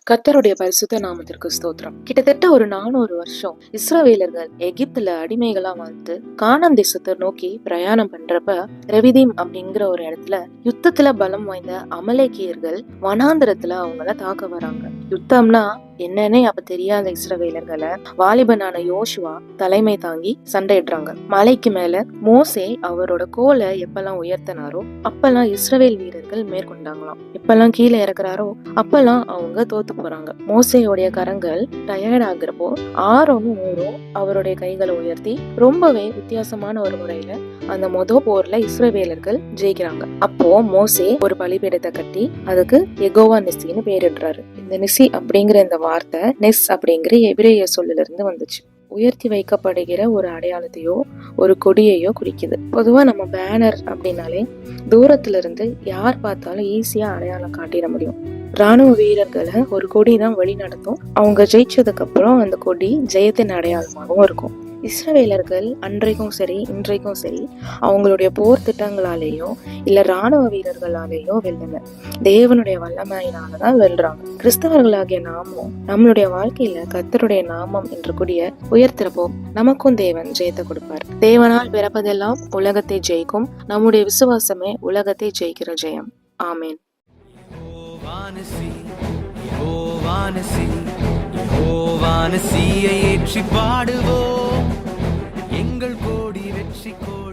கர்த்தருடைய பரிசுத்த நாமத்திற்கு ஸ்தோத்திரம். கிட்டத்தட்ட ஒரு 400 வருஷம் இஸ்ரவேலர்கள் எகிப்துல அடிமைகளா வாழ்ந்து கானான் தேசத்தை நோக்கி பிரயாணம் பண்றப்ப ரெவிதீம் அப்படிங்கிற ஒரு இடத்துல யுத்தத்துல பலம் வாய்ந்த அமலேக்கியர்கள் வனாந்திரத்துல அவங்கள தாக்க வராங்க. யுத்தம்னா என்னன்னே அப்ப தெரியாத இஸ்ரவேலர்களை வாலிபனான யோசுவா தலைமை தாங்கி சண்டையிடுறாங்க. மலைக்கு மேல மோசே அவரோட கோலை எப்பெல்லாம் உயர்த்தினாரோ அப்பெல்லாம் இஸ்ரவேல் வீரர்கள் மேற்கொண்டாங்களாம். எப்பெல்லாம் கீழே இறக்குறாரோ அப்பெல்லாம் அவங்க தோத்து போறாங்க. மோசேயோடைய கரங்கள் டயர்ட் ஆகுறப்போ ஆரோனும் ஊரும் அவருடைய கைகளை உயர்த்தி ரொம்பவே வித்தியாசமான ஒரு முறையில அந்த போர்ல இஸ்ரவேலர்கள் ஜெயிக்கிறாங்க. அப்போ மோசே ஒரு பலிபீடத்தை கட்டி அதுக்கு யெகோவா நிசின்னு பேரிடுறாரு. இந்த நிசி அப்படிங்கிற இந்த வார்த்தை நெஸ் அப்படிங்கிற எபிரேய சொல்லில இருந்து வந்துச்சு. உயர்த்தி வைக்கப்படுகிற ஒரு அடையாளத்தையோ ஒரு கொடியையோ குறிக்குது. பொதுவா நம்ம பேனர் அப்படின்னாலே தூரத்துல இருந்து யார் பார்த்தாலும் ஈஸியா அடையாளம் காட்டிட முடியும். ராணுவ வீரர்களை ஒரு கொடி தான் வழி நடத்தும். அவங்க ஜெயிச்சதுக்கு அப்புறம் அந்த கொடி ஜெயத்தின் அடையாளமாகவும் இருக்கும். இஸ்ரவேலர்கள் அன்றைக்கும் சரி இன்றைக்கும் சரி அவங்களுடைய போர் திட்டங்களாலேயோ இல்ல ராணுவ வீரர்களாலேயோ வெல்லல, தேவனுடைய வல்லமையினாலதான் வெல்றாங்க. கிறிஸ்தவர்களாகிய நாமும் நம்மளுடைய வாழ்க்கையில கர்த்தருடைய நாமம் என்று கூடிய உயர்த்திறப்போ நமக்கும் தேவன் ஜெயத்தை கொடுப்பார். தேவனால் பிறப்பதெல்லாம் உலகத்தை ஜெயிக்கும். நம்முடைய விசுவாசமே உலகத்தை ஜெயிக்கிற ஜெயம். ஆமேன். யெகோவானசியை ஏற்றி பாடுவோம், எங்கள் கோடி வெற்றி கோடி.